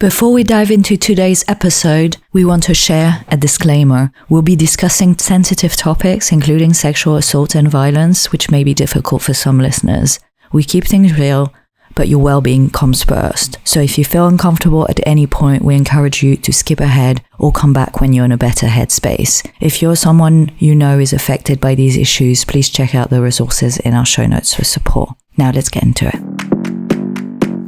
Before we dive into today's episode, we want to share a disclaimer. We'll be discussing sensitive topics, including sexual assault and violence, which may be difficult for some listeners. We keep things real, but your well-being comes first. So if you feel uncomfortable at any point, we encourage you to skip ahead or come back when you're in a better headspace. If you're someone you know is affected by these issues, please check out the resources in our show notes for support. Now let's get into it.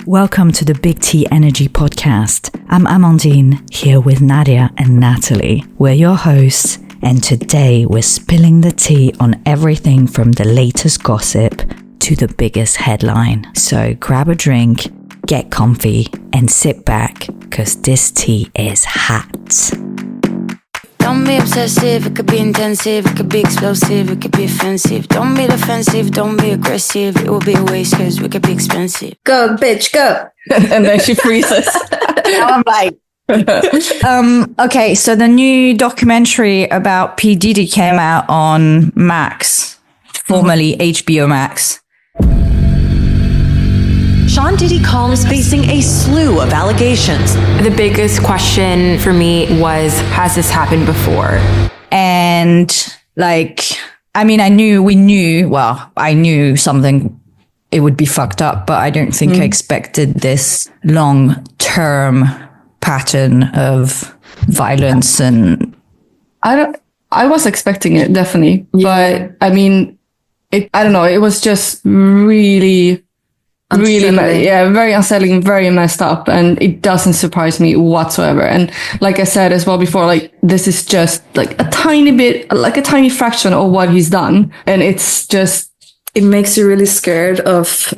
Welcome to the Big T Energy Podcast. I'm Amandine, here with Nadia and Natalie. We're your hosts, and today we're spilling the tea on everything from the latest gossip to the biggest headline. So grab a drink, get comfy, and sit back, because this tea is hot. Don't be obsessive, it could be intensive, it could be explosive, it could be offensive. Don't be defensive, don't be aggressive, it will be a waste cause we could be expensive. Go, bitch, go. And then she freezes. Now I'm like, okay, so the new documentary about P. Diddy came out on Max, formerly HBO Max. Sean Diddy Combs facing a slew of allegations. The biggest question for me was, has this happened before? And I knew something, it would be fucked up, but I don't think I expected this long-term pattern of violence. And I was expecting it, definitely. Yeah. But I mean, I don't know, it was just really very unsettling, very messed up, and it doesn't surprise me whatsoever. And like I said as well before, this is just a tiny bit, a tiny fraction of what he's done, and it's just, it makes you really scared of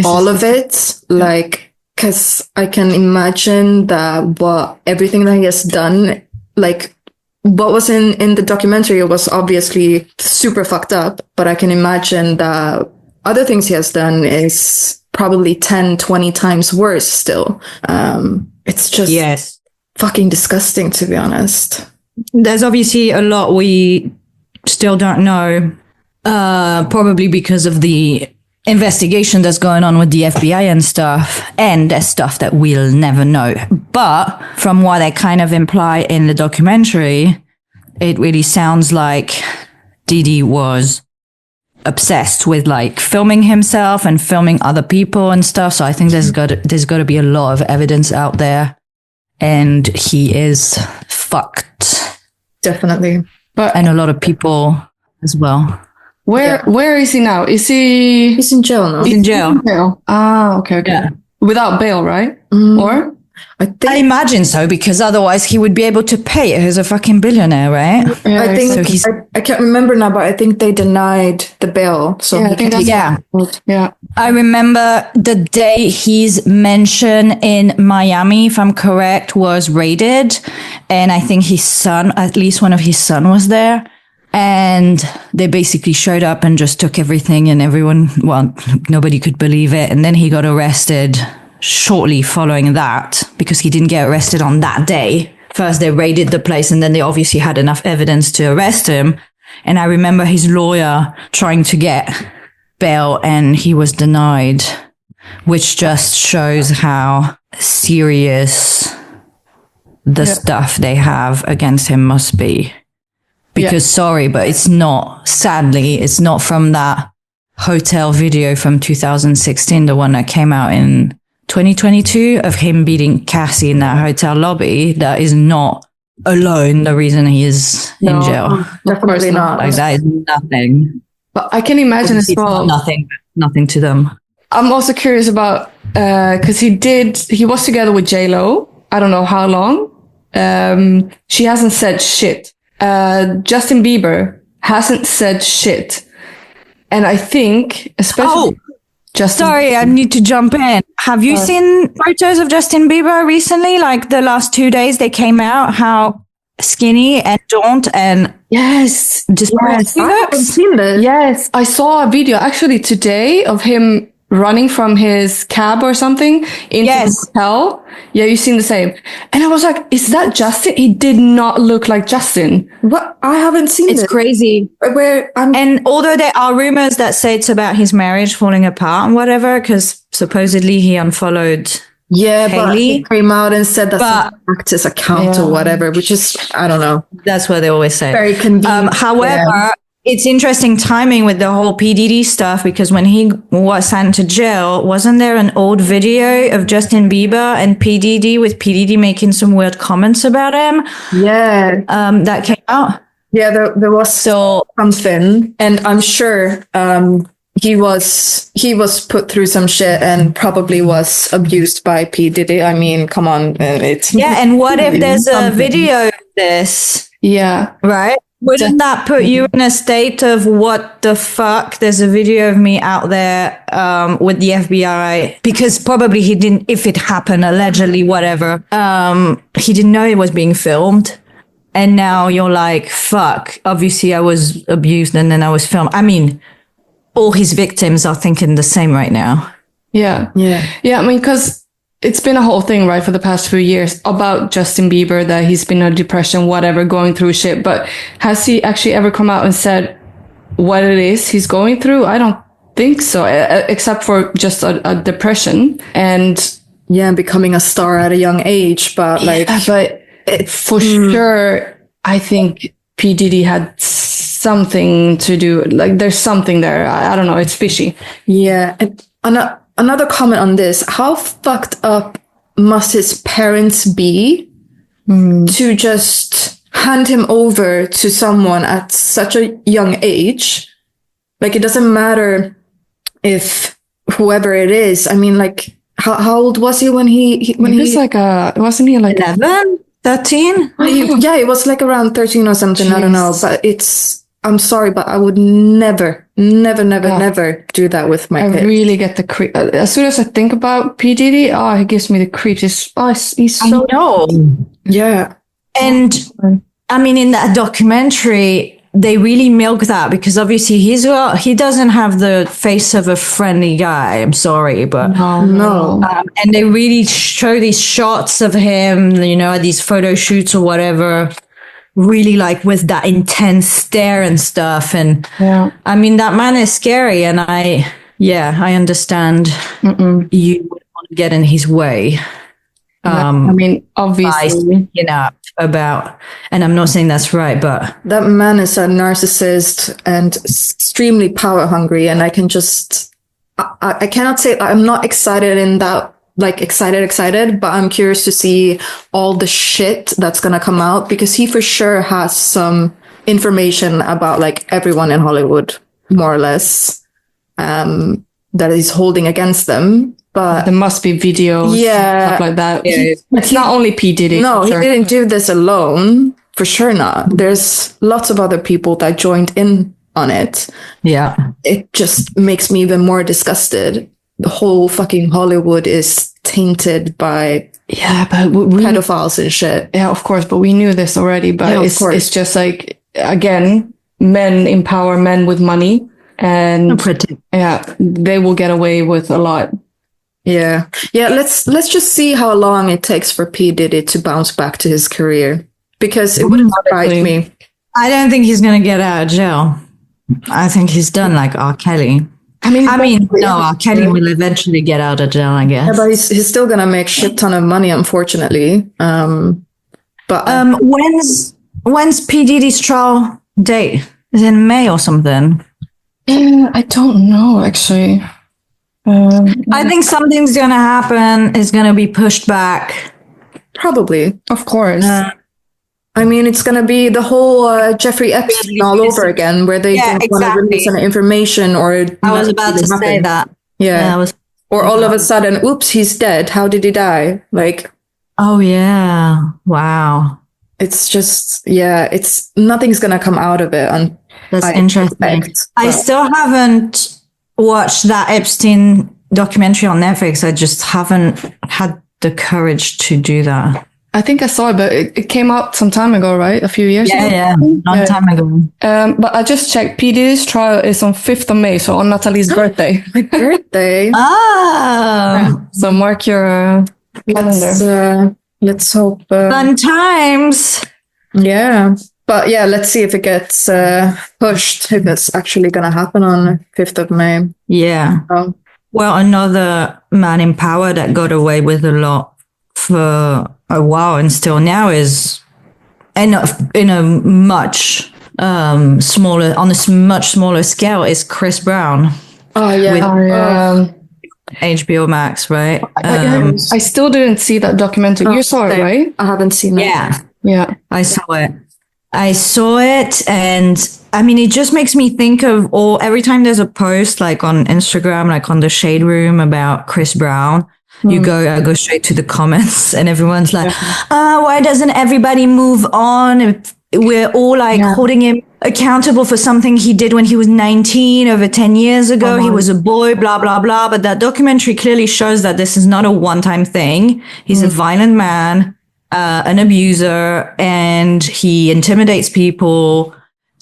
all of it, because I can imagine that everything that he has done, what was in the documentary, it was obviously super fucked up, but I can imagine that other things he has done is probably 10, 20 times worse still. It's just fucking disgusting, to be honest. there's obviously a lot we still don't know, probably because of the investigation that's going on with the FBI and stuff, and there's stuff that we'll never know. But from what they kind of imply in the documentary, it really sounds like Diddy was obsessed with filming himself and filming other people and stuff. So I think there's got to be a lot of evidence out there, and he is fucked. Definitely. And a lot of people as well. Where is he now? He's in jail now. He's in jail. Ah, okay. Yeah. Without bail, right? Or? I imagine so, because otherwise he would be able to pay it. He's a fucking billionaire, right? Yeah, I think so. I can't remember now, but I think they denied the bail. So yeah. I remember the day he's mentioned in Miami, if I'm correct, was raided, and I think his son, at least one of his son, was there. And they basically showed up and just took everything, and nobody could believe it. And then he got arrested shortly following that, because he didn't get arrested on that day. First they raided the place, and then they obviously had enough evidence to arrest him. And I remember his lawyer trying to get bail, and he was denied, which just shows how serious the stuff they have against him must be. Because sorry, but sadly, it's not from that hotel video from 2016, the one that came out in 2022 of him beating Cassie in that hotel lobby. That is not alone the reason he is in jail. Definitely not. That is nothing. But I can imagine as well. Nothing to them. I'm also curious about, cause he was together with J-Lo. I don't know how long. She hasn't said shit. Justin Bieber hasn't said shit. And I think, especially Justin. Sorry, I need to jump in. Have you seen photos of Justin Bieber recently? The last 2 days they came out, how skinny and gaunt and just I haven't seen this. Yes, I saw a video actually today of him running from his cab or something into the hotel. Yeah, you've seen the same. And I was like, is that Justin? He did not look like Justin. What? I haven't seen it. It's crazy. And although there are rumors that say it's about his marriage falling apart and whatever, because supposedly he unfollowed Yeah, but he Haley. came out and said that's But- an actor's account or whatever, which is, I don't know, That's what they always say. very convenient. However, it's interesting timing with the whole P. Diddy stuff, because when he was sent to jail, wasn't there an old video of Justin Bieber and P. Diddy with P. Diddy making some weird comments about him Yeah. that came out? Yeah, there was something, and I'm sure he was put through some shit and probably was abused by P. Diddy. I mean, come on, it's Yeah, and what if there's a something. video of this, Yeah. right? Wouldn't that put you in a state of what the fuck? There's a video of me out there with the FBI, because probably he didn't, if it happened, allegedly, whatever, he didn't know it was being filmed. And now you're like, fuck, obviously I was abused and then I was filmed. I mean, all his victims are thinking the same right now. Yeah. I mean, because it's been a whole thing, right, for the past few years about Justin Bieber, that he's been in depression, whatever, going through shit. But has he actually ever come out and said what it is he's going through? I don't think so, except for just a depression. And becoming a star at a young age, but for sure, I think P. Diddy had something to do. Like, there's something there. I don't know. It's fishy. Yeah. And another comment on this: how fucked up must his parents be to just hand him over to someone at such a young age? Like, it doesn't matter if whoever it is. I mean, like, how old was he when he was like wasn't he like 11? 13? Yeah, it was like around 13 or something. I don't know, but I'm sorry, but I would never do that with my kid. I really get the creep. As soon as I think about P. Diddy, he gives me the creeps. He's so... I know. Yeah. And I mean, in that documentary, they really milk that, because obviously he doesn't have the face of a friendly guy. I'm sorry, but No. and they really show these shots of him, at these photo shoots or whatever, really like with that intense stare and stuff. And I mean, that man is scary, and I understand you would want to get in his way. I mean, obviously, about, and I'm not saying that's right, but that man is a narcissist and extremely power hungry, and I cannot say I'm not excited in that, like excited, but I'm curious to see all the shit that's gonna come out, because he for sure has some information about like everyone in Hollywood, more or less, that he's holding against them. But there must be videos, stuff like that. Yeah. It's not only P. Diddy. No, sure. he didn't do this alone. For sure not. There's lots of other people that joined in on it. Yeah. It just makes me even more disgusted. The whole fucking Hollywood is tainted by but pedophiles and shit. Yeah, of course. But we knew this already. But it's just like, again, men empower men with money. And they will get away with a lot. Yeah. Let's just see how long it takes for P. Diddy to bounce back to his career, because it wouldn't surprise me. I don't think he's gonna get out of jail. I think he's done like R. Kelly. I mean, no, R. Kelly will eventually get out of jail, I guess. Yeah, but he's still gonna make shit ton of money, unfortunately. When's P. Diddy's trial date? Is it in May or something? I don't know, actually. I think something's gonna happen. It's gonna be pushed back. Probably. Of course. I mean, it's gonna be the whole Jeffrey Epstein all over again, where they don't want to release any information, or I was about to say that. Yeah. Or all of a sudden, oops, he's dead. How did he die? Like, oh yeah, wow. It's just, it's nothing's gonna come out of it. That's interesting. I still haven't watched that Epstein documentary on Netflix. I just haven't had the courage to do that. I think I saw it, but it came out some time ago, right? A few years ago? Yeah, long time ago. But I just checked. P. Diddy's trial is on 5th of May, so on Natalie's birthday. My birthday? Oh! So mark your calendar. Let's hope. Fun times! Yeah. But let's see if it gets pushed, if it's actually going to happen on 5th of May. Yeah. Well, another man in power that got away with a lot for a while and still now is in a much smaller, on a much smaller scale, is Chris Brown. Oh yeah. With HBO Max, right? I still didn't see that documentary. You saw it, right? I haven't seen it. Yeah, I saw it, and I mean, it just makes me think of every time there's a post like on Instagram, like on the Shade Room about Chris Brown, I go straight to the comments, and everyone's like, why doesn't everybody move on? We're all like holding him accountable for something he did when he was 19 over 10 years ago. He was a boy, blah, blah, blah. But that documentary clearly shows that this is not a one-time thing. He's a violent man, an abuser, and he intimidates people,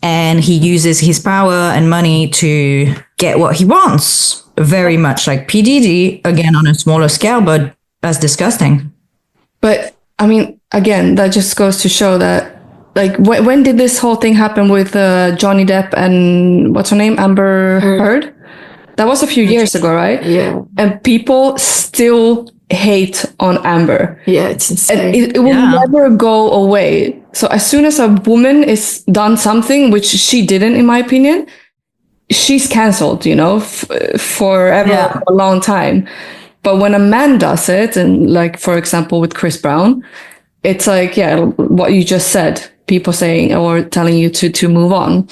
and he uses his power and money to get what he wants. Very much like P. Diddy, again, on a smaller scale, but that's disgusting. But I mean, again, that just goes to show that, like, when did this whole thing happen with Johnny Depp and what's her name, Amber Heard? That was a few years ago, right? Yeah. And people still hate on Amber. Yeah, it's insane. And it will never go away. So as soon as a woman is done something, which she didn't, in my opinion, she's cancelled, you know, forever, for a long time. But when a man does it, and like, for example, with Chris Brown, it's like, what you just said, people saying or telling you to move on.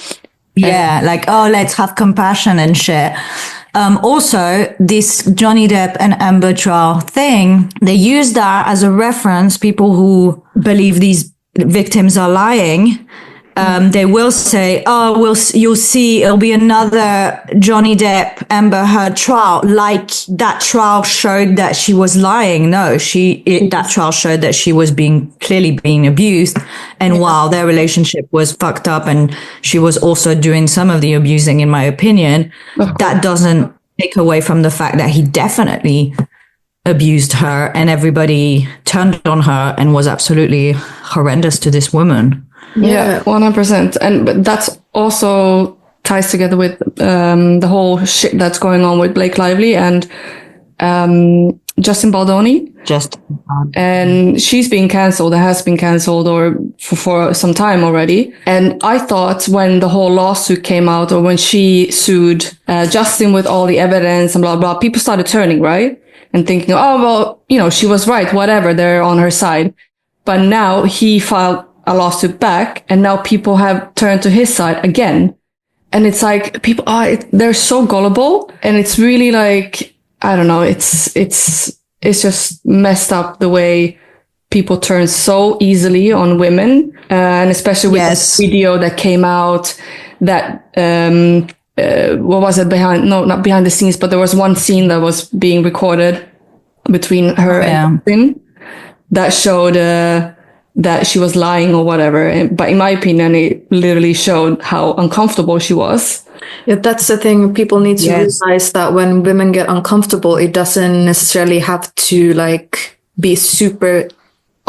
Yeah, like, oh, let's have compassion and shit. Also, this Johnny Depp and Amber trial thing, they use that as a reference. People who believe these victims are lying, they will say, oh, you'll see, it'll be another Johnny Depp Amber Heard trial. Like that trial showed that she was lying. No, that trial showed that she was clearly being abused. And while their relationship was fucked up and she was also doing some of the abusing, in my opinion, that doesn't take away from the fact that he definitely abused her, and everybody turned on her and was absolutely horrendous to this woman. Yeah, 100%. But that's also ties together with the whole shit that's going on with Blake Lively and Justin Baldoni. And she's being cancelled, has been cancelled or for some time already. And I thought when the whole lawsuit came out, or when she sued Justin with all the evidence and blah, blah, people started turning, right? And thinking, oh, well, you know, she was right, whatever, they're on her side. But now he filed a lawsuit back, and now people have turned to his side again. And it's like, people they're so gullible, and it's really like, I don't know, it's just messed up the way people turn so easily on women, and especially with the video that came out that, what was it, not behind the scenes, but there was one scene that was being recorded between her and him that showed, that she was lying or whatever. But in my opinion, it literally showed how uncomfortable she was. Yeah, that's the thing. People need to realize that when women get uncomfortable, it doesn't necessarily have to like be super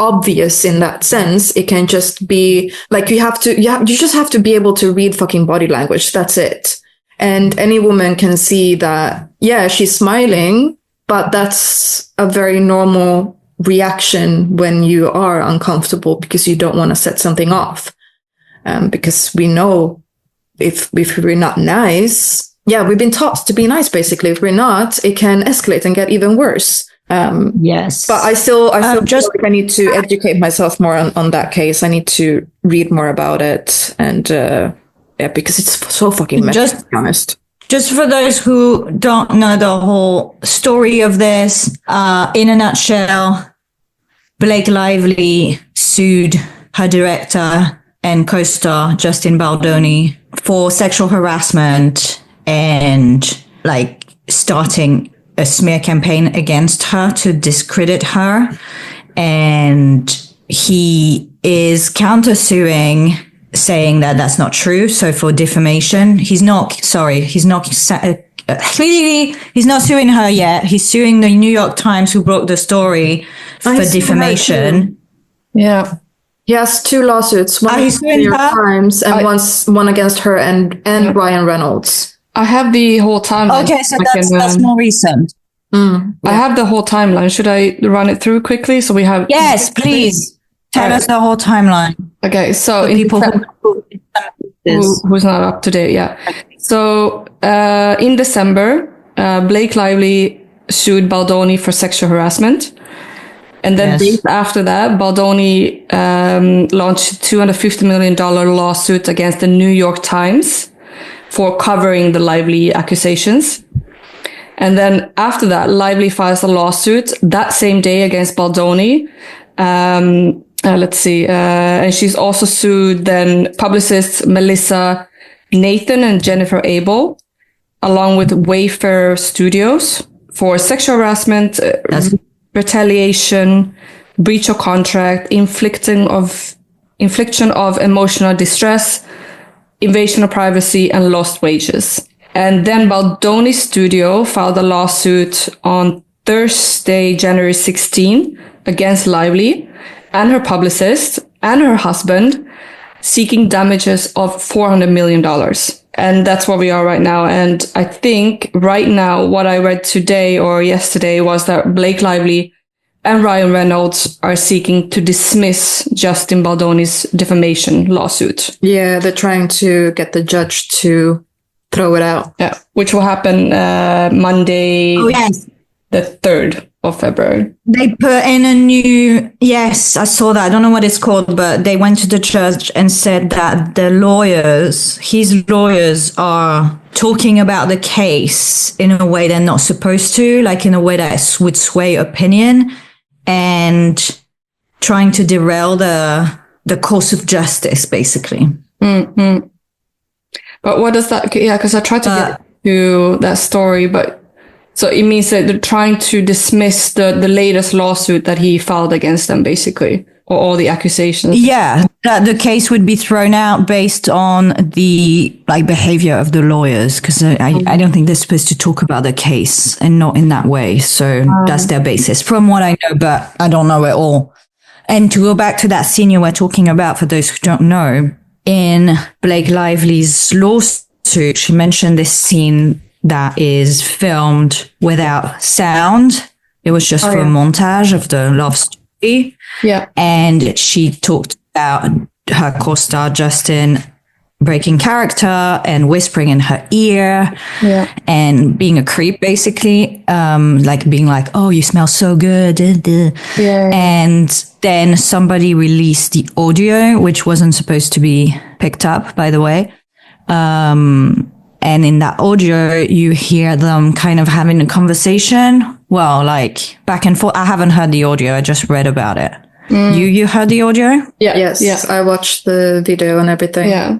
obvious in that sense. It can just be like, you just have to be able to read fucking body language. That's it. And any woman can see that, yeah, she's smiling, but that's a very normal reaction when you are uncomfortable because you don't want to set something off. Because we know if we're not nice, we've been taught to be nice, basically. If we're not, it can escalate and get even worse. Yes. But I still feel like I need to educate myself more on that case. I need to read more about it. And because it's so fucking messy, to be honest. Just for those who don't know the whole story of this, in a nutshell, Blake Lively sued her director and co-star Justin Baldoni for sexual harassment and like starting a smear campaign against her to discredit her. And he is countersuing, saying that that's not true. So for defamation, he's not suing her yet. He's suing the New York Times, who broke the story, for defamation. Yeah. He has two lawsuits. One against the New York Times and one against her and Ryan Reynolds. I have the whole timeline. Okay, so I that's more recent. I have the whole timeline. Should I run it through quickly so we have? Yes, please. Tell Alright. us the whole timeline. Okay, so For in people who's not up to date, yeah. So in December, Blake Lively sued Baldoni for sexual harassment. And then days after that, Baldoni launched a $250 million lawsuit against the New York Times for covering the Lively accusations. And then after that, Lively files a lawsuit that same day against Baldoni. And she's also sued then publicists Melissa Nathan and Jennifer Abel, along with Wayfair Studios for sexual harassment, retaliation, breach of contract, infliction of emotional distress, invasion of privacy, and lost wages. And then Baldoni Studio filed a lawsuit on Thursday, January 16, against Lively and her publicist and her husband, seeking damages of $400 million. And that's where we are right now. And I think right now, what I read today or yesterday was that Blake Lively and Ryan Reynolds are seeking to dismiss Justin Baldoni's defamation lawsuit. Yeah, they're trying to get the judge to throw it out. Yeah, which will happen Monday, the 3rd of February. They put in a new, yes, I saw that. I don't know what it's called, but they went to the judge and said that his lawyers are talking about the case in a way they're not supposed to, like in a way that would sway opinion and trying to derail the course of justice, basically. Mm-hmm. But what does that, because I tried to get to that story, but so it means that they're trying to dismiss the latest lawsuit that he filed against them, basically, or all the accusations. Yeah, that the case would be thrown out based on the behavior of the lawyers, because I don't think they're supposed to talk about the case and not in that way. So that's their basis, from what I know, but I don't know it all. And to go back to that scene you were talking about, for those who don't know, in Blake Lively's lawsuit, she mentioned this scene that is filmed without sound. It was just for a montage of the love story. Yeah. And she talked about her co-star Justin breaking character and whispering in her ear and being a creep, basically, being like, oh, you smell so good. Yeah. And then somebody released the audio, which wasn't supposed to be picked up, by the way. And in that audio, you hear them kind of having a conversation. Well, like back and forth. I haven't heard the audio. I just read about it. You heard the audio? Yeah. Yes. Yeah. I watched the video and everything. Yeah.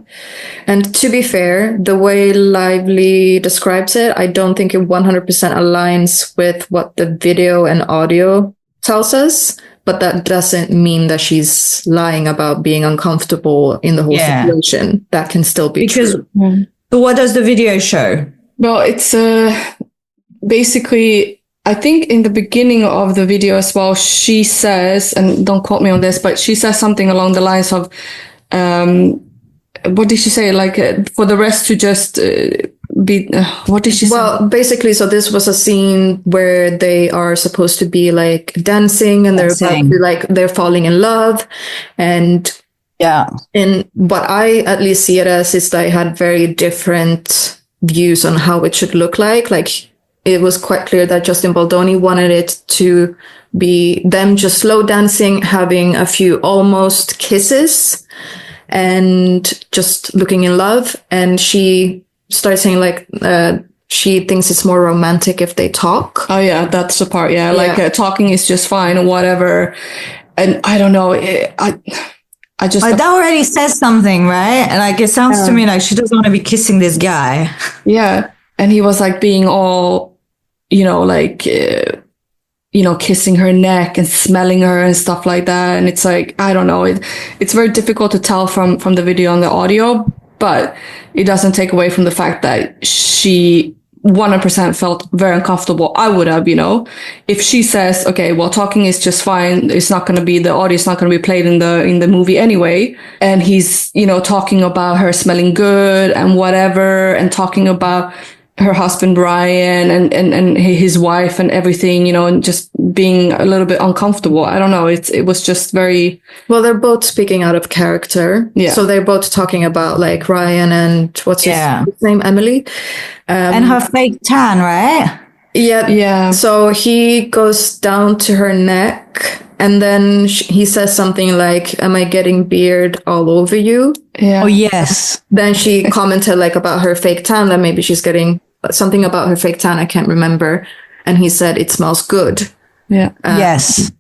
And to be fair, the way Lively describes it, I don't think it 100% aligns with what the video and audio tells us. But that doesn't mean that she's lying about being uncomfortable in the whole situation. That can still be true. So what does the video show? Well, it's basically, I think in the beginning of the video as well, she says, and don't quote me on this, but she says something along the lines of, what did she say? Like for the rest to just be, what did she say? Well, basically, so this was a scene where they are supposed to be like dancing and they're about to be like, they're falling in love. And and what I at least see it as is they had very different views on how it should look like. Like it was quite clear that Justin Baldoni wanted it to be them just slow dancing, having a few almost kisses and just looking in love. And she started saying like, she thinks it's more romantic if they talk. Oh yeah, that's the part. Yeah, like talking is just fine or whatever. And I don't know. I just that already says something, right? Like it sounds to me like she doesn't want to be kissing this guy. Yeah, and he was like being all, kissing her neck and smelling her and stuff like that. And it's like, I don't know. It's very difficult to tell from the video and the audio, but it doesn't take away from the fact that she 100% felt very uncomfortable. I would have, if she says, okay, well, talking is just fine. It's not going to be, the audio is not going to be played in the movie anyway. And he's, talking about her smelling good and whatever, and talking about her husband, Brian, and his wife and everything, and just being a little bit uncomfortable. I don't know. It was just very... Well, they're both speaking out of character. Yeah. So they're both talking about like Ryan and what's his name? Emily. And her fake tan, right? Yeah. Yeah. So he goes down to her neck, and then he says something like, "Am I getting beard all over you?" Yeah. Oh, yes. Then she commented like about her fake tan, that maybe she's getting something about her fake tan. I can't remember. And he said, "It smells good." Yeah. Yes.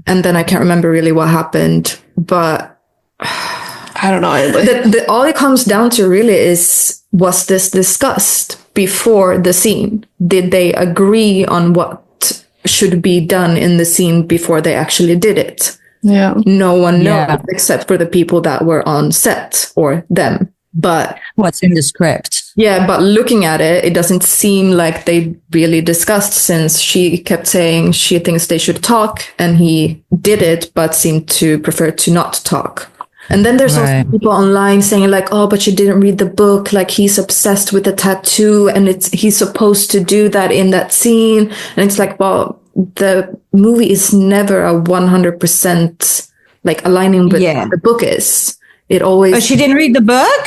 And then I can't remember really what happened, but I don't know. all it comes down to really is, was this discussed before the scene? Did they agree on what should be done in the scene before they actually did it? Yeah. No one knows except for the people that were on set, or them. But what's in the script? Yeah, but looking at it, it doesn't seem like they really discussed, since she kept saying she thinks they should talk, and he did it, but seemed to prefer to not talk. And then there's also people online saying like, "Oh, but you didn't read the book. Like, he's obsessed with the tattoo, and he's supposed to do that in that scene." And it's like, well, the movie is never a 100% like aligning with what the book is. It always. But she didn't read the book?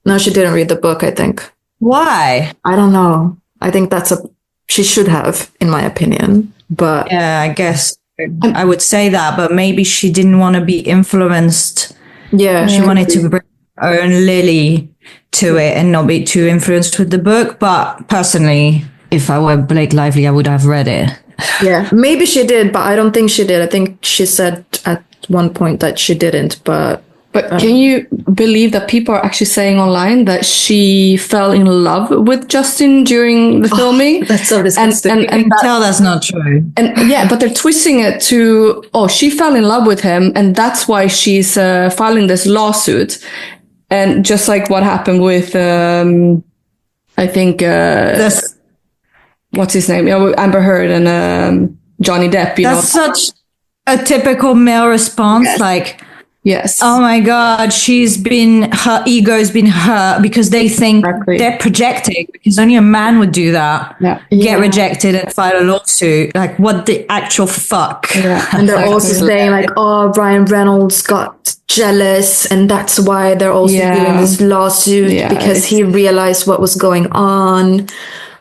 No, she didn't read the book, I think. Why? I don't know. I think she should have, in my opinion. But yeah, I guess I would say that, but maybe she didn't want to be influenced. Yeah. She wanted to bring her own Lily to it and not be too influenced with the book. But personally, if I were Blake Lively, I would have read it. Yeah, maybe she did, but I don't think she did. I think she said at one point that she didn't, but can you believe that people are actually saying online that she fell in love with Justin during the filming? That's so disgusting. And tell that's not true. And yeah, but they're twisting it to, she fell in love with him, and that's why she's filing this lawsuit. And just like what happened with, I think, what's his name? Amber Heard and Johnny Depp. That's such a typical male response. Yes. Like, yes. Oh my God, her ego's been hurt because they think they're projecting, because only a man would do that. Yeah. Get rejected and file a lawsuit. Like, what the actual fuck? Yeah. And they're also saying like, "Oh, Ryan Reynolds got jealous, and that's why they're also doing this lawsuit, because he realized what was going on."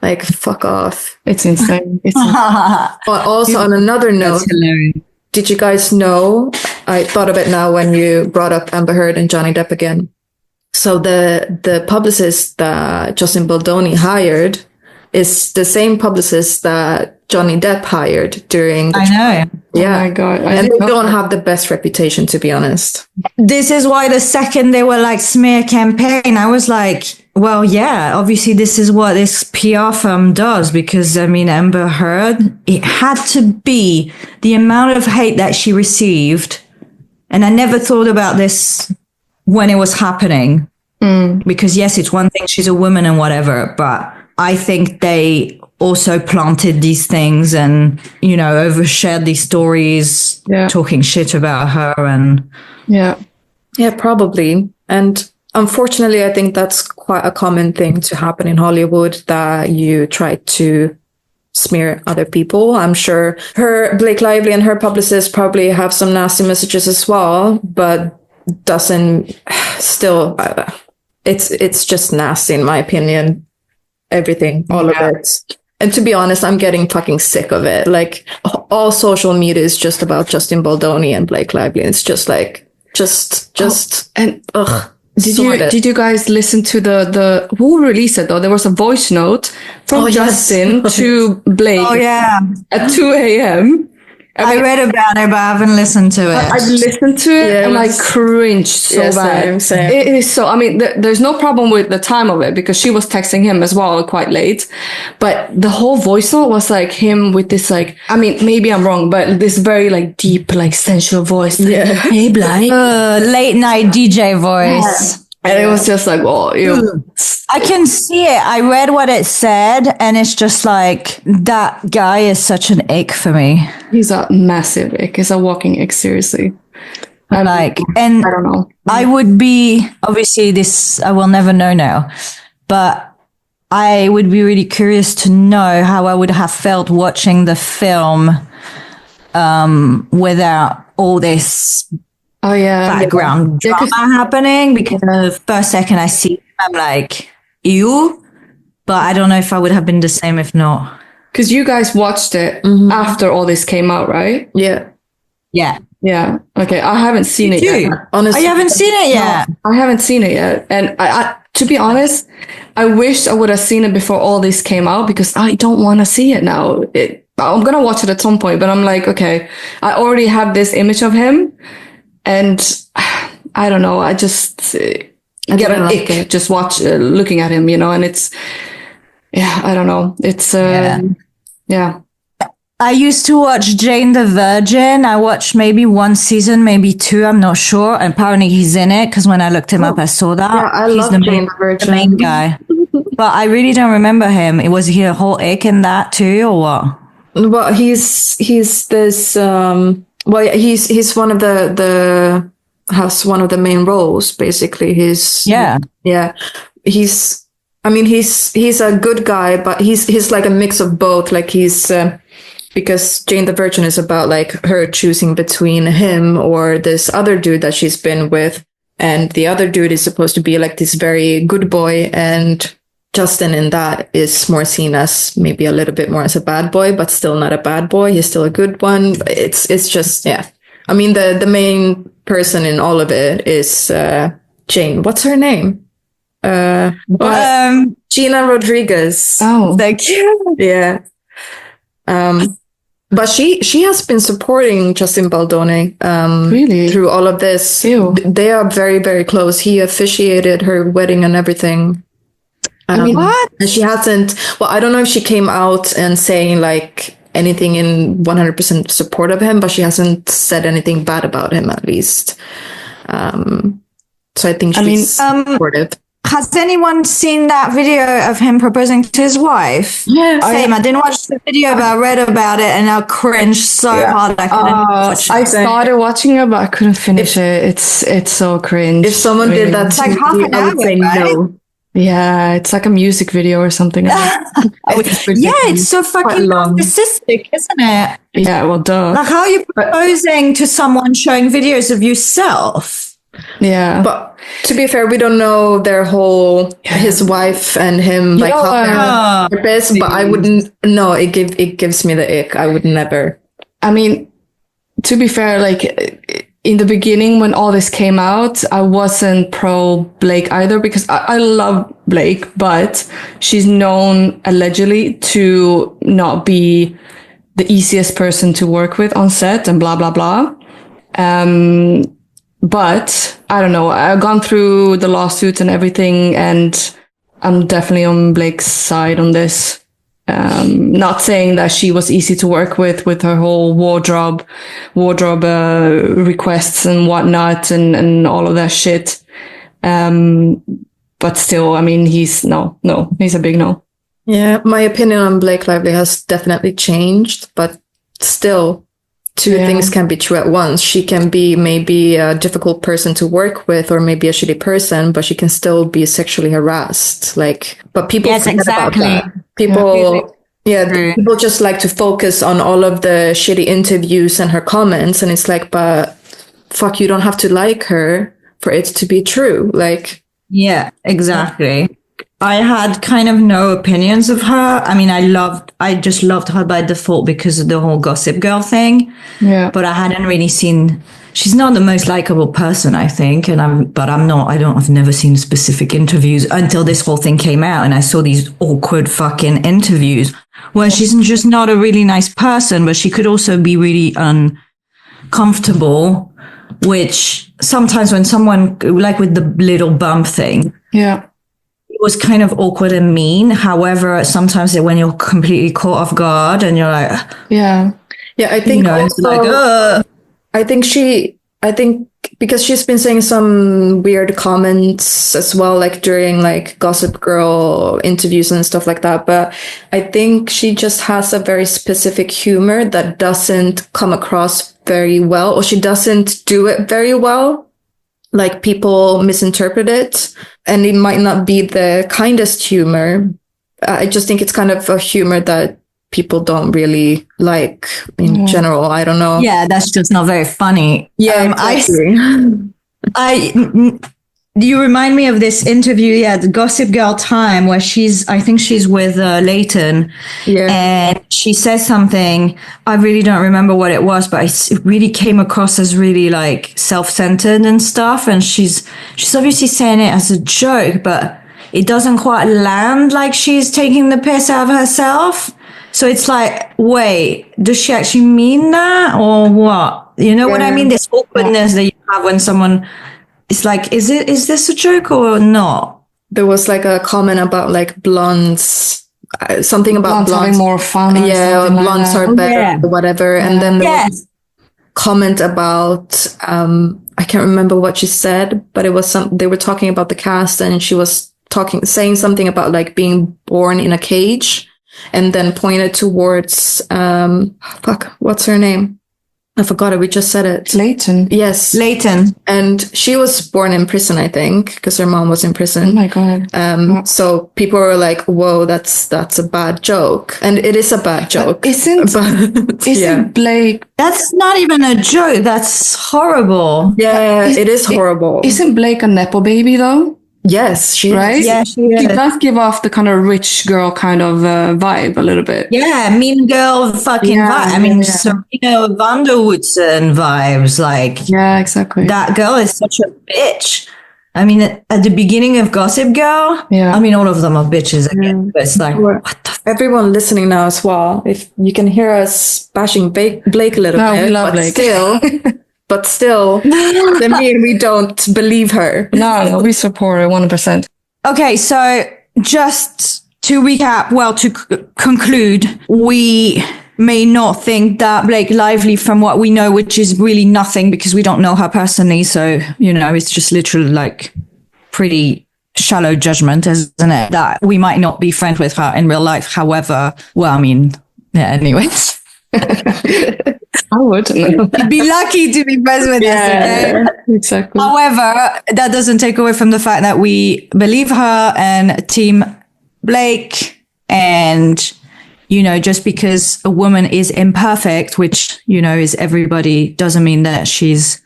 Like, fuck off. It's insane. But also on another note, did you guys know, I thought of it now when you brought up Amber Heard and Johnny Depp again. So the publicist that Justin Baldoni hired is the same publicist that Johnny Depp hired during the I know. Yeah. Oh my God. And they don't have the best reputation, to be honest. This is why the second they were like smear campaign, I was like, well, yeah, obviously this is what this PR firm does, because I mean, Amber Heard, it had to be the amount of hate that she received. And I never thought about this when it was happening, because yes, it's one thing, she's a woman and whatever, but I think they also planted these things and, overshared these stories, talking shit about her. And yeah, probably. And unfortunately, I think that's quite a common thing to happen in Hollywood, that you try to smear other people. I'm sure Blake Lively and her publicist probably have some nasty messages as well, but it's just nasty in my opinion. Everything, all of it. And to be honest, I'm getting fucking sick of it. Like, all social media is just about Justin Baldoni and Blake Lively. It's just like, Did you guys listen to the who released it though? There was a voice note from Justin to Blake. Oh yeah, at 2 a.m. I read about it, but I haven't listened to it. I've listened to it and I cringed so bad. Same. It is so, I mean, there's no problem with the time of it, because she was texting him as well quite late. But the whole voice note was like him with this, like, I mean, maybe I'm wrong, but this very like deep, like sensual voice. Like, hey, Blake. Late night DJ voice. And it was just like, oh, ew. I can see it. I read what it said, and it's just like, that guy is such an ick for me. He's a massive ick. He's a walking ick, seriously. And I don't know. I would be, obviously this, I will never know now, but I would be really curious to know how I would have felt watching the film without all this background drama happening, because the first second I see him, I'm like, ew, but I don't know if I would have been the same if not. Because you guys watched it after all this came out, right? Yeah. Yeah. Okay. I haven't seen it yet. Honestly, you haven't seen it yet? No, I haven't seen it yet. And I, to be honest, I wish I would have seen it before all this came out, because I don't want to see it now. I'm going to watch it at some point, but I'm like, okay, I already have this image of him. And I don't know. I just get an ick just looking at him, and it's, I don't know. It's, yeah. I used to watch Jane the Virgin. I watched maybe one season, maybe two. I'm not sure. And apparently he's in it, because when I looked him up, I saw that. Yeah, I love Jane the Virgin. The main guy. But I really don't remember him. Was he a whole ick in that too, or what? Well, he's this. He's one of the has one of the main roles. Basically, he's he's a good guy, but he's like a mix of both. Like he's because Jane the Virgin is about like her choosing between him or this other dude that she's been with, and the other dude is supposed to be like this very good boy, and Justin in that is more seen as maybe a little bit more as a bad boy, but still not a bad boy. He's still a good one. It's just, I mean, the main person in all of it is Jane. What's her name? Gina Rodriguez. Oh, thank you. Yeah. But she has been supporting Justin Baldoni really through all of this. Ew. They are very, very close. He officiated her wedding and everything. I mean, what? And she hasn't. Well, I don't know if she came out and saying like anything in 100% support of him, but she hasn't said anything bad about him, at least. So I think she's supportive. Has anyone seen that video of him proposing to his wife? Yes. Same. I didn't watch the video, but I read about it and I cringed so hard I couldn't watch it. I started watching it, but I couldn't finish it. It's so cringe. If someone did that to like half me, an I would hour, say right? no. Yeah, it's like a music video or something. It's so fucking narcissistic, isn't it? Yeah, well, duh. Like, how are you proposing to someone showing videos of yourself? Yeah. But to be fair, we don't know their whole, his wife and him, like how they're purpose, but I wouldn't, no, it gives me the ick. I would never. I mean, to be fair, like, in the beginning, when all this came out, I wasn't pro Blake either, because I love Blake, but she's known allegedly to not be the easiest person to work with on set and blah, blah, blah. But I don't know. I've gone through the lawsuits and everything, and I'm definitely on Blake's side on this. Not saying that she was easy to work with her whole wardrobe requests and whatnot and all of that shit. But still, I mean, he's a big no. Yeah, my opinion on Blake Lively has definitely changed, but still, two things can be true at once. She can be maybe a difficult person to work with, or maybe a shitty person, but she can still be sexually harassed. Like, but people forget about that. People just like to focus on all of the shitty interviews and her comments, and it's like, but fuck, you don't have to like her for it to be true. Like, yeah, exactly. I had kind of no opinions of her. I mean, I just loved her by default because of the whole Gossip Girl thing. Yeah. But I hadn't really seen, she's not the most likable person, I think. I've never seen specific interviews until this whole thing came out, and I saw these awkward fucking interviews where she's just not a really nice person, but she could also be really uncomfortable, which sometimes when someone, like with the little bump thing. Yeah. It was kind of awkward and mean. However, sometimes when you're completely caught off guard and you're like, yeah, I think it's like, I think because she's been saying some weird comments as well, like during like Gossip Girl interviews and stuff like that. But I think she just has a very specific humor that doesn't come across very well, or she doesn't do it very well. Like people misinterpret it, and it might not be the kindest humor. I just think it's kind of a humor that people don't really like in general. I don't know. Yeah, that's just not very funny. Yeah, exactly. You remind me of this interview, the Gossip Girl Time, where I think she's with Leighton, and she says something. I really don't remember what it was, but it really came across as really like self-centered and stuff. And she's obviously saying it as a joke, but it doesn't quite land like she's taking the piss out of herself. So it's like, wait, does she actually mean that or what? You know what I mean? This awkwardness that you have when someone... It's like, is this a joke or not? There was like a comment about like blondes, something about blondes having more fun. Blondes are better or whatever. Yeah. And then there was a comment about, I can't remember what she said, but it was they were talking about the cast, and she was saying something about like being born in a cage, and then pointed towards, what's her name? I forgot it. We just said it. Leighton. Yes. Leighton. And she was born in prison, I think, because her mom was in prison. Oh my God. So people were like, whoa, that's a bad joke. And it is a bad joke. Isn't Blake... That's not even a joke. That's horrible. Yeah, it is horrible. Isn't Blake a Nepo baby though? Yes, she right? is. Yeah, she is. She does give off the kind of rich girl kind of vibe a little bit. Yeah, mean girl fucking vibe. I mean, Serena Vanderwoodson vibes. Like, yeah, exactly. That girl is such a bitch. I mean, at the beginning of Gossip Girl, I mean, all of them are bitches again. But it's like, what the everyone listening now as well, if you can hear us bashing Blake a little bit, we love Blake. But still, then we don't believe her. No, we support her 100%. Okay, so just to recap, to conclude, we may not think that Blake Lively, from what we know, which is really nothing because we don't know her personally. So, it's just literally like pretty shallow judgment, isn't it? That we might not be friends with her in real life. However, anyways. I would. You'd be lucky to be friends with us. Okay? Exactly. However, that doesn't take away from the fact that we believe her and Team Blake. And, just because a woman is imperfect, which, is everybody, doesn't mean that she's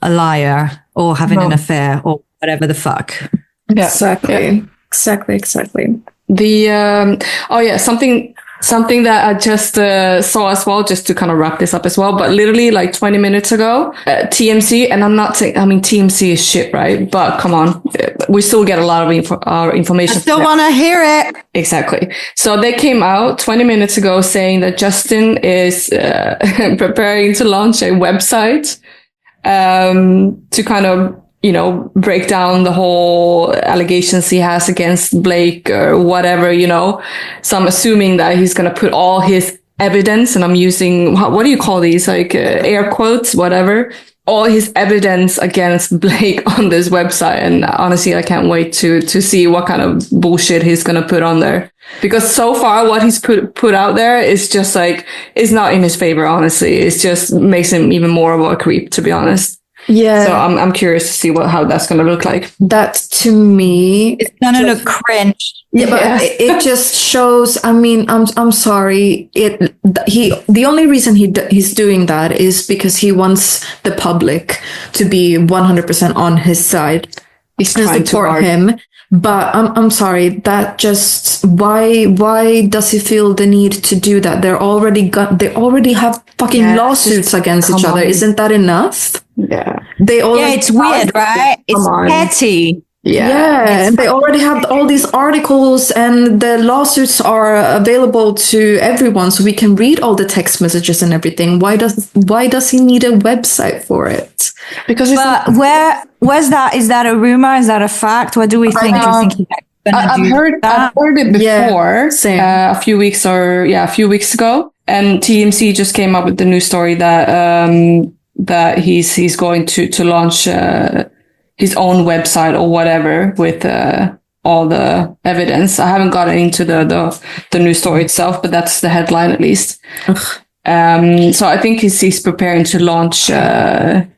a liar or having an affair or whatever the fuck. Yeah, exactly. Exactly. Something that I just saw as well, just to kind of wrap this up as well, but literally like 20 minutes ago, TMC, and I'm not saying, TMC is shit, right? But come on, we still get a lot of our information. I still want to hear it. Exactly. So they came out 20 minutes ago saying that Justin is preparing to launch a website to kind of, break down the whole allegations he has against Blake or whatever, So I'm assuming that he's going to put all his evidence, and I'm using, what do you call these? Like air quotes, whatever. All his evidence against Blake on this website. And honestly, I can't wait to see what kind of bullshit he's going to put on there. Because so far what he's put out there is just like, is not in his favor, honestly. It just makes him even more of a creep, to be honest. Yeah. So I'm curious to see how that's going to look like. That to me, it's going to look cringe. Yeah, but it just shows. I mean, I'm sorry. The only reason he's doing that is because he wants the public to be 100% on his side. He's trying to support him. But I'm sorry. That just why does he feel the need to do that? They already have fucking lawsuits against each other. Isn't that enough? Yeah. It's weird, right? It's petty. Yeah, and they already have all these articles, and the lawsuits are available to everyone, so we can read all the text messages and everything. Why does he need a website for it? Because where's that? Is that a rumor? Is that a fact? What do we think? Do you think I've heard it before. A few weeks ago, and TMC just came up with the new story that that he's going to launch his own website or whatever with all the evidence. I haven't gotten into the news story itself, but that's the headline at least. So I think he's preparing to launch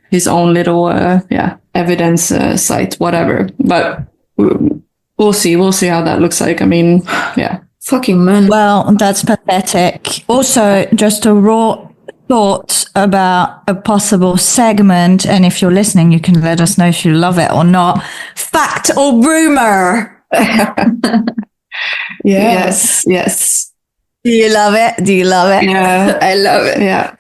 his own little evidence site, whatever. But we'll see how that looks like. I mean, yeah. Fucking man. Well, that's pathetic. Also, just a raw thought about a possible segment, and if you're listening, you can let us know if you love it or not. Fact or rumor? Yes. Do you love it? Yeah, I love it. Yeah.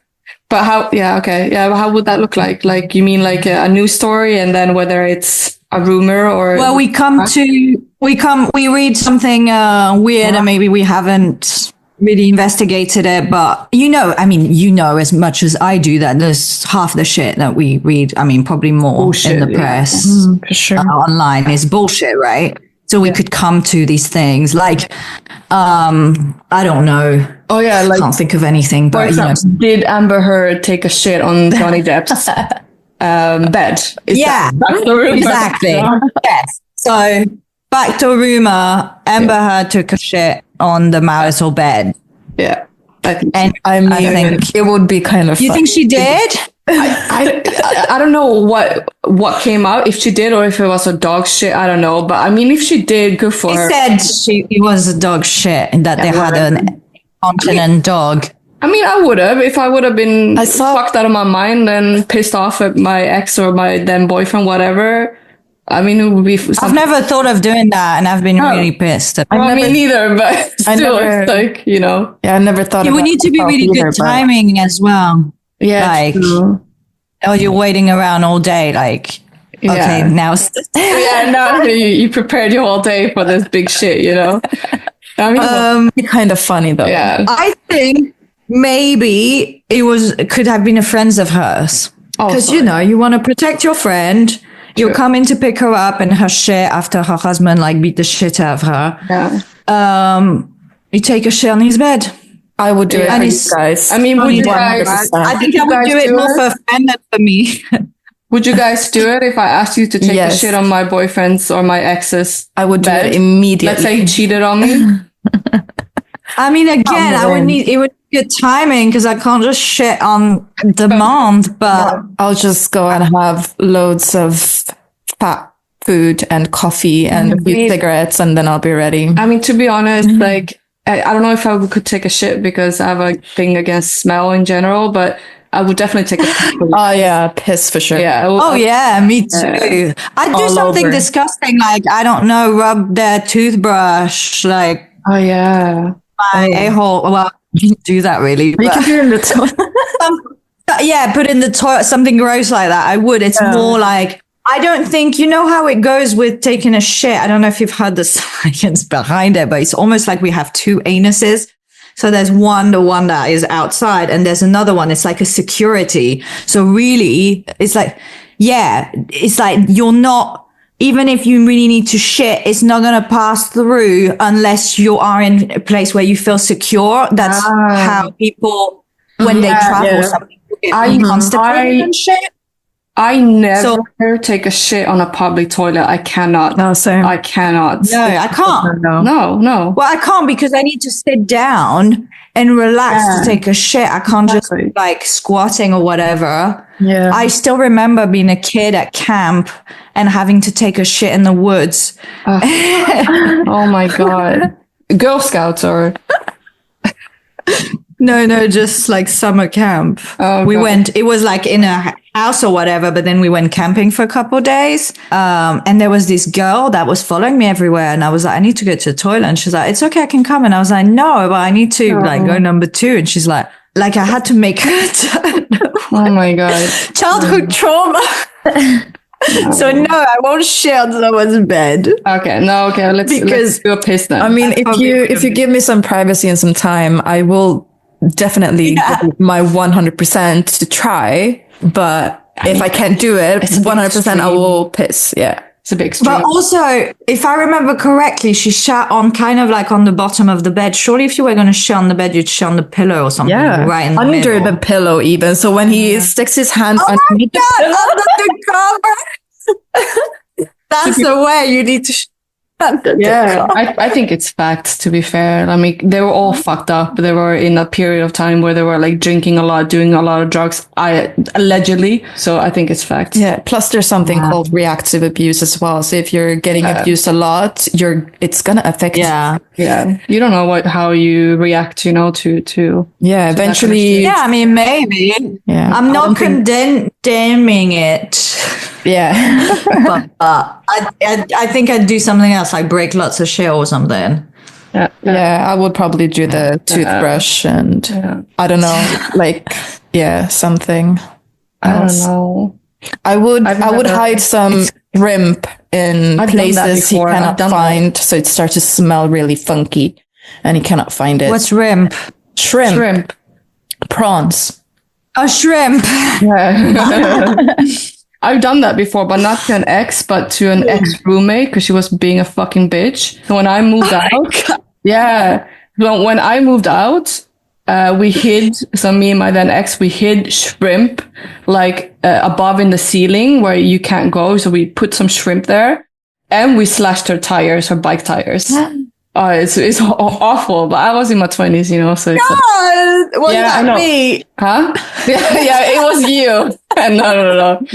But how, okay. Yeah, how would that look like? Like, you mean like a news story, and then whether it's a rumor or... Well, we read something weird, and maybe we haven't really investigated it, but as much as I do that there's half the shit that we read, probably more bullshit, in the press, for sure. Online is bullshit, right? So we could come to these things like, I don't know. Oh yeah, like, can't think of anything. But did Amber Heard take a shit on Johnny Depp's bed? That's the rumor. Exactly. Yes. So back to rumor, Amber Heard took a shit on the marital bed. Yeah, I think it would be kind of. You think she did? I don't know what came out, if she did or if it was a dog shit. I don't know, but I mean, if she did, good for her. She said it was a dog shit and that they had an continent dog. I mean, I would have if I would have been fucked out of my mind and pissed off at my ex or my then boyfriend, whatever. I mean, it would be. I've never thought of doing that, and I've been really pissed. Me neither, but still, it's like, you know. Yeah, I never thought. It would need to be really good timing as well. Yeah, like, you're waiting around all day, like. Okay, now. Now you prepared your whole day for this big shit, you know. I mean, kind of funny though. Yeah, I think maybe it could have been a friend of hers, because you want to protect your friend. You're coming to pick her up and her shit after her husband beat the shit out of her. Yeah. You take a shit on his bed. I would do it for you guys. I mean, would you guys? I think I would do it more for a friend than for me. Would you guys do it if I asked you to take a shit on my boyfriend's or my ex's? I would do it immediately. Let's say he cheated on me. I mean, again, it would be good timing because I can't just shit on demand, but I'll just go and have loads of fat food and coffee and a few cigarettes, and then I'll be ready. I mean, to be honest, like, I don't know if I could take a shit because I have a thing against smell in general, but I would definitely take a piss. Oh yeah, piss for sure. Yeah. Me too. I'd do something disgusting, like, I don't know, rub their toothbrush, like. Oh yeah. My a-hole. Well, you can do that really. You can do it in the toilet. Put in the toilet, something gross like that. I would. It's more like, I don't think, you know how it goes with taking a shit. I don't know if you've heard the science behind it, but it's almost like we have two anuses. So there's the one that is outside, and there's another one. It's like a security. So really, it's like, you're not, even if you really need to shit, it's not going to pass through unless you are in a place where you feel secure. That's how people, when they travel, some people get constipated and shit. I never take a shit on a public toilet. I cannot. No, same. I cannot. No, I can't. No. Well, I can't because I need to sit down and relax to take a shit. I can't just squatting or whatever. Yeah. I still remember being a kid at camp and having to take a shit in the woods. Oh my God. Girl Scouts or... No, just like summer camp. Oh, we went, it was like in a house or whatever, but then we went camping for a couple of days. And there was this girl that was following me everywhere. And I was like, I need to go to the toilet. And she's like, it's okay, I can come. And I was like, no, but I need to go number 2. And she's like I had to make her turn. Oh my God. Childhood trauma. So no, I won't shit on someone's bed. Okay, let's do a piss then. I mean, if you give me some privacy and some time, I will definitely give my 100% to try. But if I can't do it, 100%, I will piss. Yeah. It's a bit extreme. But also, if I remember correctly, she shat on kind of like on the bottom of the bed. Surely if you were going to shit on the bed, you'd shit on the pillow or something. Yeah, Right in the under middle. the pillow even. So when he sticks his hand underneath the pillow, Under the cover. That's the way you need to Yeah, I think it's facts, to be fair. I mean, they were all fucked up. They were in a period of time where they were like drinking a lot, doing a lot of drugs, allegedly. So I think it's facts. yeah. Plus, there's something called reactive abuse as well. So if you're getting abused a lot, it's gonna affect. Yeah. Yeah. You don't know how you react, you know, to Yeah. Eventually. Yeah, I mean, maybe. Yeah. I'm not condemning it. Yeah. But I think I'd do something else, like break lots of shit or something. Yeah, I would probably do the toothbrush and I don't know, like something. I don't know. I would hide some shrimp in places he cannot find, so it starts to smell really funky, and he cannot find it. What's shrimp? Shrimp? Prawns. A shrimp. Yeah. I've done that before, but not to an ex, but to an ex-roommate, because she was being a fucking bitch. And when I moved out, well, when I moved out, we hid, so me and my then ex, we hid shrimp, like above in the ceiling where you can't go. So we put some shrimp there, and we slashed her tires, her bike tires. It's awful, but I was in my 20s, you know, so. Was that me? Huh? yeah, it was you.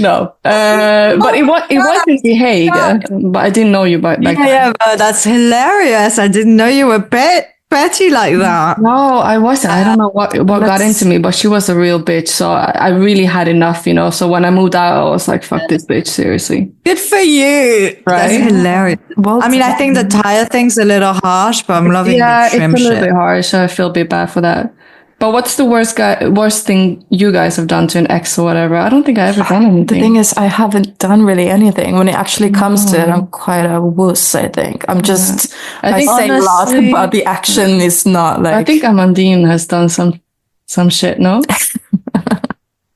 No. But it was in The Hague, but I didn't know you back then. Yeah, but that's hilarious. I didn't know you were petty like that. No, I wasn't. I don't know what got into me, but she was a real bitch. So I really had enough, you know. So when I moved out, I was like, fuck this bitch, seriously. Good for you. Right? That's hilarious. Well, I mean, I think the tire thing's a little harsh, but I'm loving the shrimp it's a little shit. bit harsh. I feel a bit bad for that. But what's the worst thing you guys have done to an ex or whatever? I don't think I ever done anything. The thing is, I haven't done really anything. When it actually comes to it, I'm quite a wuss, I think. I think say a lot, but the action is not like... I think Amandine has done some shit, no?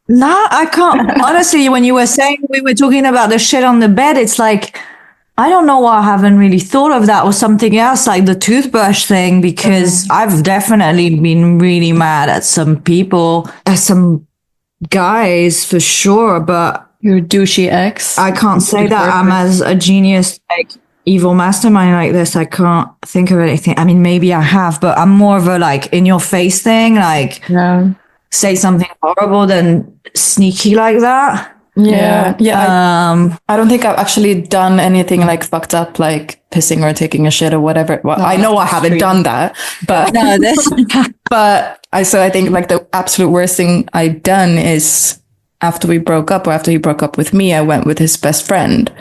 No, I can't. Honestly, when you were saying we were talking about the shit on the bed, it's like, I don't know why I haven't really thought of that or something else, like the toothbrush thing, because I've definitely been really mad at some people, at some guys for sure, but Your douchey ex. I can't say that I'm as a genius, like evil mastermind like this. I can't think of anything. I mean, maybe I have, but I'm more of a like in your face thing, like say something horrible than sneaky like that. Yeah. I don't think I've actually done anything like fucked up, like pissing or taking a shit or whatever. Well, I know I haven't done that, but I think like the absolute worst thing I've done is after we broke up, or after he broke up with me, I went with his best friend.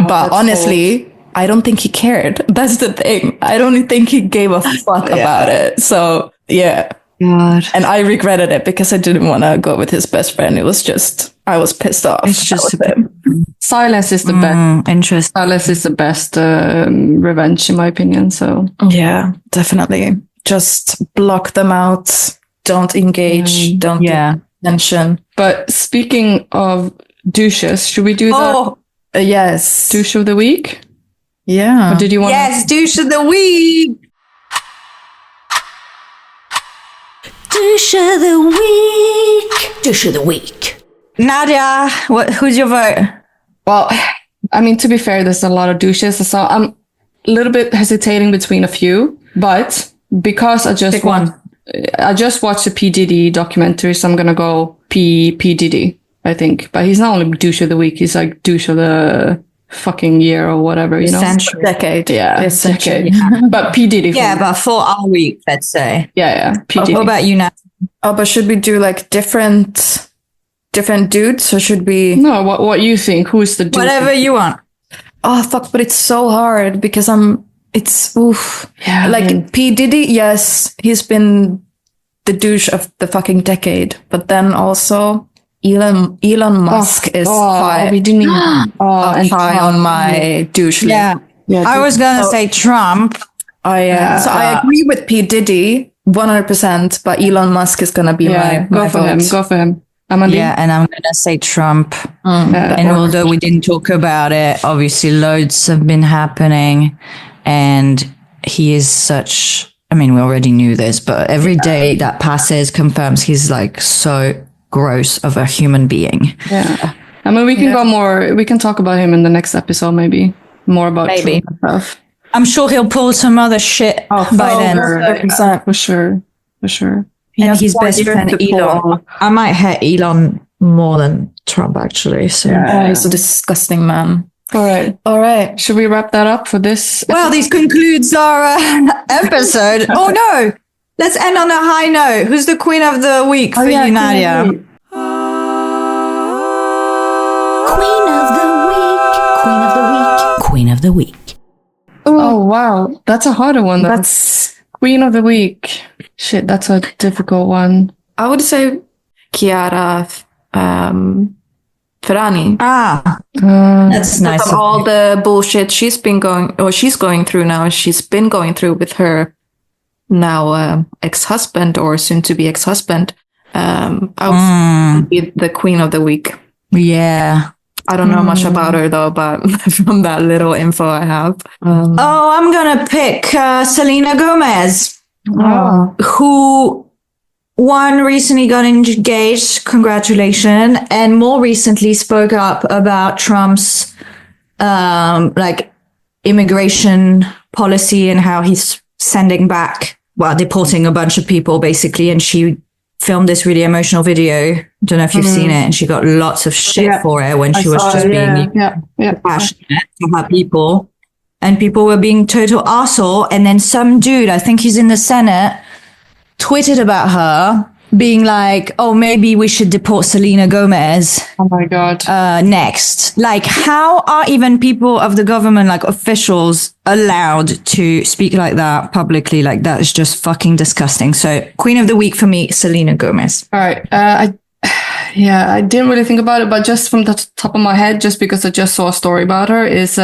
But honestly, I don't think he cared. That's the thing. I don't think he gave a fuck about it. So yeah. God. And I regretted it because I didn't want to go with his best friend. It was just, I was pissed off. It's just silence is the best. Interesting. Silence is the best revenge, in my opinion. So yeah, definitely. Just block them out. Don't engage. Don't give attention. But speaking of douches, should we do the yes, douche of the week? Yeah. Or did you want? Yes, douche of the week. Douche of the week. Douche of the week. Nadia, who's your vote? Well, I mean, to be fair, there's a lot of douches, so I'm a little bit hesitating between a few. But because I just watched the P Diddy documentary, so I'm gonna go P Diddy, I think. But he's not only douche of the week; he's like douche of the fucking year or whatever, you know, Century. Decade. Yeah, it's decade. But P Diddy. Yeah, but for our week, let's say. Yeah. P Diddy. What about you, Nadia? Oh, but should we do like different dudes, or should we? No, what you think? Who's the dude? Whatever you want. Oh fuck! But it's so hard because it's oof. Yeah, like P Diddy, yes, he's been the douche of the fucking decade, but then also Elon Musk is high. We didn't even high on my douche list. Yeah, I was gonna say Trump. So I agree with P Diddy 100%, but Elon Musk is gonna be my go for vote. him. Go for him. Amanda? Yeah, and I'm gonna say Trump. Yeah. And although we didn't talk about it, obviously loads have been happening, and he is such. I mean, we already knew this, but every day that passes confirms he's like so gross of a human being. Yeah. I mean, we can go more. We can talk about him in the next episode, maybe more about Maybe. Trump and stuff. I'm sure he'll pull some other shit by then. For sure. And his best friend Elon. I might hate Elon more than Trump, actually. So. Yeah, he's a disgusting man. All right. Should we wrap that up for this? Well, this concludes our episode. Oh no! Let's end on a high note. Who's the queen of the week for you, Nadia? Queen of the week. Oh wow, that's a harder one. That's queen of the week. Shit, that's a difficult one. I would say Chiara Ferragni. That's nice. Of all the bullshit she's going through now, she's been going through with her now ex-husband or soon-to-be ex-husband. I would be the queen of the week. Yeah. I don't know much about her though, but from that little info I have. I'm gonna pick Selena Gomez, who one recently got engaged. Congratulations! And more recently spoke up about Trump's like immigration policy and how he's deporting a bunch of people basically. And she filmed this really emotional video. Don't know if you've seen it, and she got lots of shit for it when she was just being passionate about people, and people were being total arsehole. And then some dude, I think he's in the Senate, tweeted about her, being like, "Oh, maybe we should deport Selena Gomez." Oh my god! Next, like, how are even people of the government, like officials, allowed to speak like that publicly? Like, that is just fucking disgusting. So, queen of the week for me, Selena Gomez. All right. I didn't really think about it, but just from the top of my head, just because I just saw a story about her, is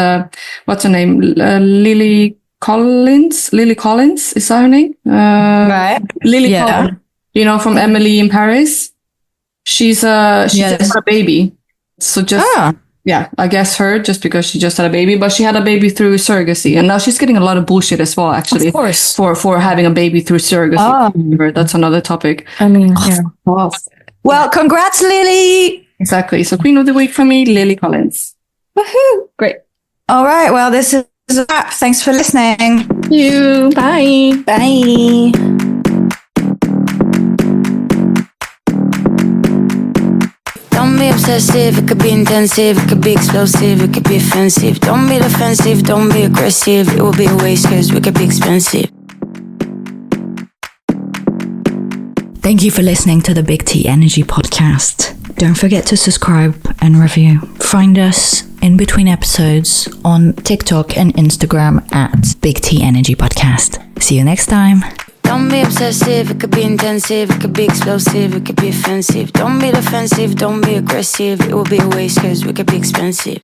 what's her name? Lily Collins. Lily Collins, is that her name? Right. Lily Collins. You know, from Emily in Paris. She just had a baby. So I guess her, just because she just had a baby, but she had a baby through surrogacy, and now she's getting a lot of bullshit as well, actually. Of course. For having a baby through surrogacy. That's another topic. I mean, Well, congrats, Lily. Exactly. So queen of the week for me, Lily Collins. Woohoo. Great. All right. Well, this is a wrap. Thanks for listening. Thank you. Bye. Bye. Don't be obsessive, it could be intensive, it could be explosive, it could be offensive. Don't be defensive, don't be aggressive, it will be a waste cause we could be expensive. Thank you for listening to the Big T Energy podcast. Don't forget to subscribe and review. Find us in between episodes on TikTok and Instagram at Big T Energy Podcast. See you next time. Don't be obsessive, it could be intensive, it could be explosive, it could be offensive. Don't be defensive, don't be aggressive, it will be a waste cause we could be expensive.